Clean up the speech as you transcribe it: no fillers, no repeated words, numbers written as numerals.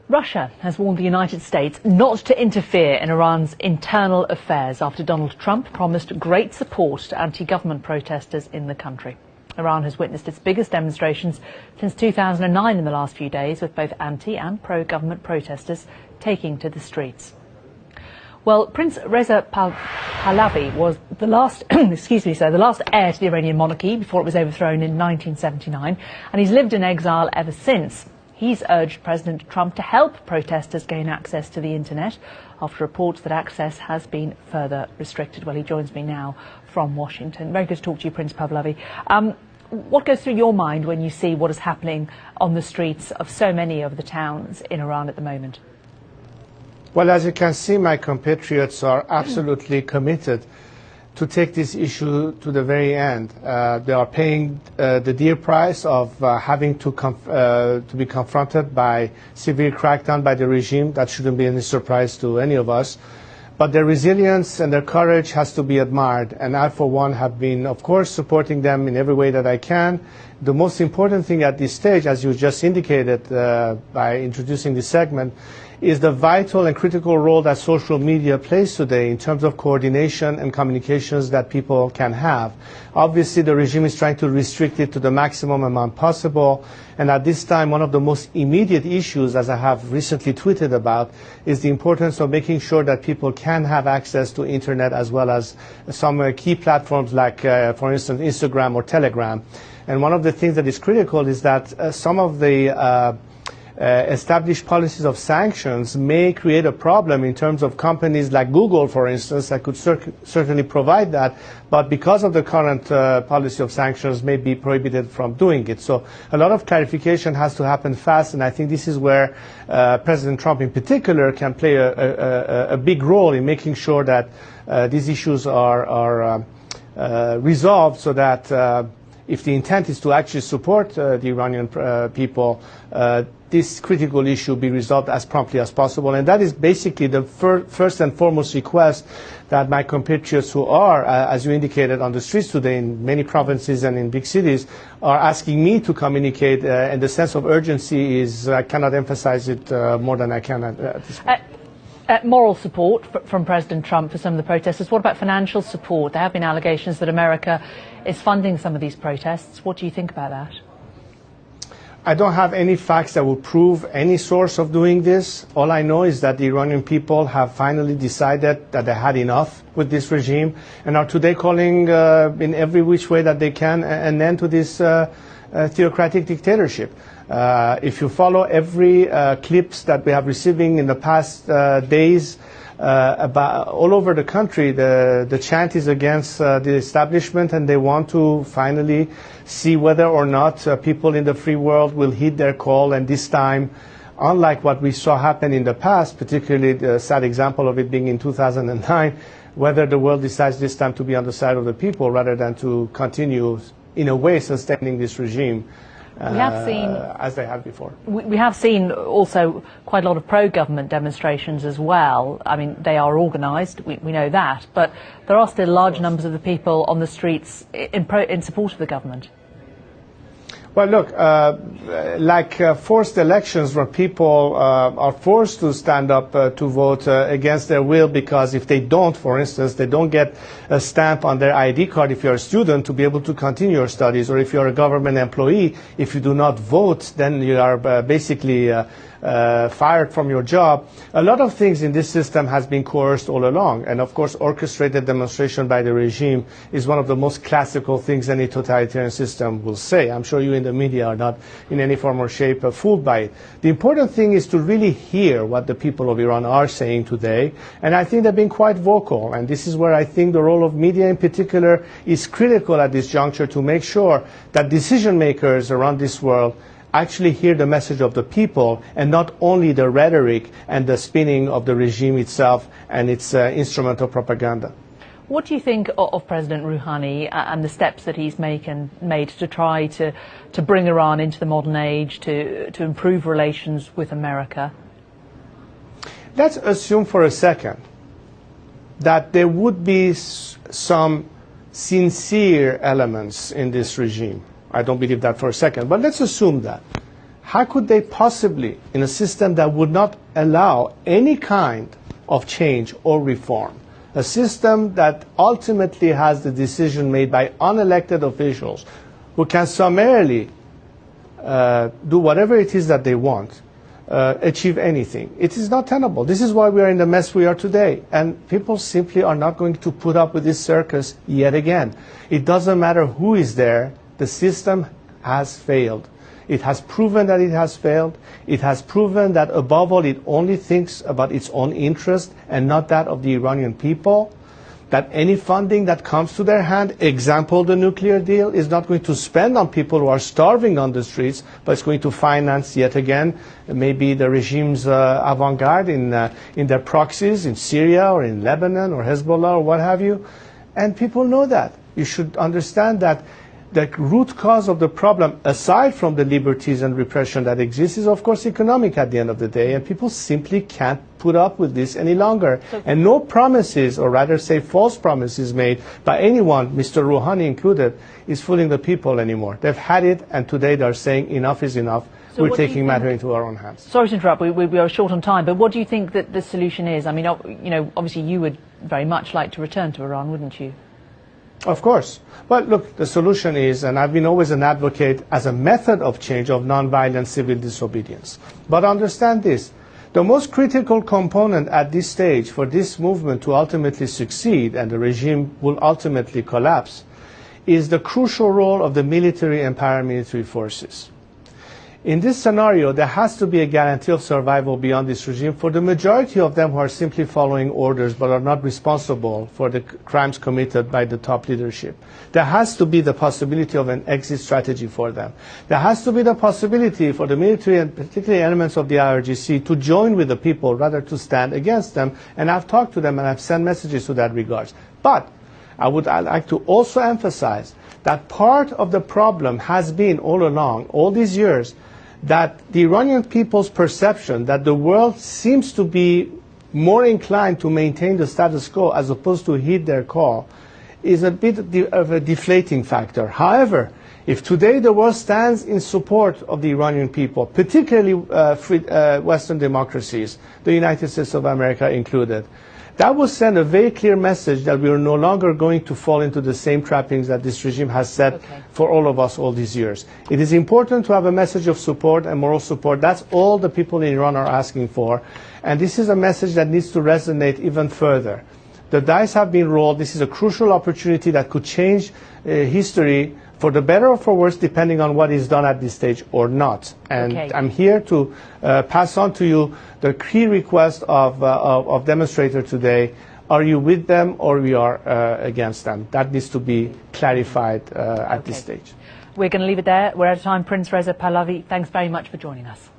Russia has warned the United States not to interfere in Iran's internal affairs after Donald Trump promised great support to anti-government protesters in the country. Iran has witnessed its biggest demonstrations since 2009 in the last few days, with both anti- and pro-government protesters taking to the streets. Well, Prince Reza Pahlavi was the last, the last heir to the Iranian monarchy before it was overthrown in 1979, and he's lived in exile ever since. He's urged President Trump to help protesters gain access to the internet after reports that access has been further restricted. Well, he joins me now from Washington. Very good to talk to you, Prince Pahlavi. What goes through your mind when you see what is happening on the streets of so many of the towns in Iran at the moment? Well, as you can see, my compatriots are absolutely committed to take this issue to the very end. They are paying the dear price of having to be confronted by severe crackdown by the regime. That shouldn't be any surprise to any of us. But their resilience and their courage has to be admired. And I, for one, have been, of course, supporting them in every way that I can. The most important thing at this stage, as you just indicated by introducing this segment, is the vital and critical role that social media plays today in terms of coordination and communications that people can have. Obviously, the regime is trying to restrict it to the maximum amount possible. And at this time, one of the most immediate issues, as I have recently tweeted about, is the importance of making sure that people can have access to internet as well as some key platforms like, for instance, Instagram or Telegram. And one of the things that is critical is that some of the established policies of sanctions may create a problem in terms of companies like Google, for instance, that could certainly provide that, but because of the current policy of sanctions may be prohibited from doing it. So a lot of clarification has to happen fast, and I think this is where President Trump in particular can play a big role in making sure that these issues are resolved, so that if the intent is to actually support the Iranian people, this critical issue be resolved as promptly as possible. And that is basically the first and foremost request that my compatriots who are, as you indicated, on the streets today in many provinces and in big cities are asking me to communicate. And the sense of urgency is, I cannot emphasize it more than I can at this point. Moral support from President Trump for some of the protesters. What about financial support? There have been allegations that America is funding some of these protests. What do you think about that? I don't have any facts that will prove any source of doing this. All I know is that the Iranian people have finally decided that they had enough with this regime and are today calling in every which way that they can an end to this theocratic dictatorship. If you follow every clips that we have receiving in the past days about all over the country, the chant is against the establishment, and they want to finally see whether or not people in the free world will heed their call. And this time, unlike what we saw happen in the past, particularly the sad example of it being in 2009, whether the world decides this time to be on the side of the people rather than to continue, in a way, sustaining this regime. We have seen, as they have before. We have seen also quite a lot of pro-government demonstrations as well. I mean, they are organised, we know that, but there are still large numbers of the people on the streets in support of the government. Well, look, like forced elections where people are forced to stand up to vote against their will, because if they don't, for instance, they don't get a stamp on their ID card if you're a student to be able to continue your studies, or if you're a government employee, if you do not vote, then you are basically fired from your job. A lot of things in this system has been coerced all along, and of course orchestrated demonstration by the regime is one of the most classical things any totalitarian system will say. I'm sure you in the media are not in any form or shape fooled by it. The important thing is to really hear what the people of Iran are saying today, and I think they've been quite vocal, and this is where I think the role of media in particular is critical at this juncture, to make sure that decision makers around this world actually hear the message of the people and not only the rhetoric and the spinning of the regime itself and its instrument of propaganda. What do you think of President Rouhani and the steps that he's made to try to bring Iran into the modern age, to improve relations with America? Let's assume for a second that there would be some sincere elements in this regime. I don't believe that for a second, but let's assume that. How could they possibly, in a system that would not allow any kind of change or reform, a system that ultimately has the decision made by unelected officials who can summarily do whatever it is that they want, achieve anything? It is not tenable. This is why we are in the mess we are today. And people simply are not going to put up with this circus yet again. It doesn't matter who is there. The system has failed. It has proven that it has failed. It has proven that, above all, it only thinks about its own interest and not that of the Iranian people. That any funding that comes to their hand, example the nuclear deal, is not going to spend on people who are starving on the streets, but it's going to finance, yet again, maybe the regime's avant-garde in their proxies in Syria or in Lebanon or Hezbollah or what have you. And people know that. You should understand that the root cause of the problem, aside from the liberties and repression that exists, is of course economic at the end of the day, and people simply can't put up with this any longer. And no promises, or rather say false promises made by anyone, Mr. Rouhani included, is fooling the people anymore. They've had it, and today they're saying enough is enough. So we're taking matter into our own hands. Sorry to interrupt, we are short on time, but what do you think that the solution is? I mean, you know, obviously you would very much like to return to Iran, wouldn't you? Of course. But look, the solution is, and I've been always an advocate as a method of change, of nonviolent civil disobedience. But understand this, the most critical component at this stage for this movement to ultimately succeed and the regime will ultimately collapse is the crucial role of the military and paramilitary forces. In this scenario, there has to be a guarantee of survival beyond this regime for the majority of them who are simply following orders but are not responsible for the crimes committed by the top leadership. There has to be the possibility of an exit strategy for them. There has to be the possibility for the military and particularly elements of the IRGC to join with the people rather to stand against them. And I've talked to them and I've sent messages to that regard. But I'd like to also emphasize that part of the problem has been all along, all these years, that the Iranian people's perception that the world seems to be more inclined to maintain the status quo as opposed to heed their call is a bit of a deflating factor. However, if today the world stands in support of the Iranian people, particularly Western democracies, the United States of America included, that will send a very clear message that we are no longer going to fall into the same trappings that this regime has set for all of us all these years. It is important to have a message of support and moral support. That's all the people in Iran are asking for. And this is a message that needs to resonate even further. The dice have been rolled. This is a crucial opportunity that could change history for the better or for worse, depending on what is done at this stage or not. And I'm here to pass on to you the key request of demonstrator today. Are you with them or we are against them? That needs to be clarified at this stage. We're going to leave it there. We're out of time. Prince Reza Pahlavi, thanks very much for joining us.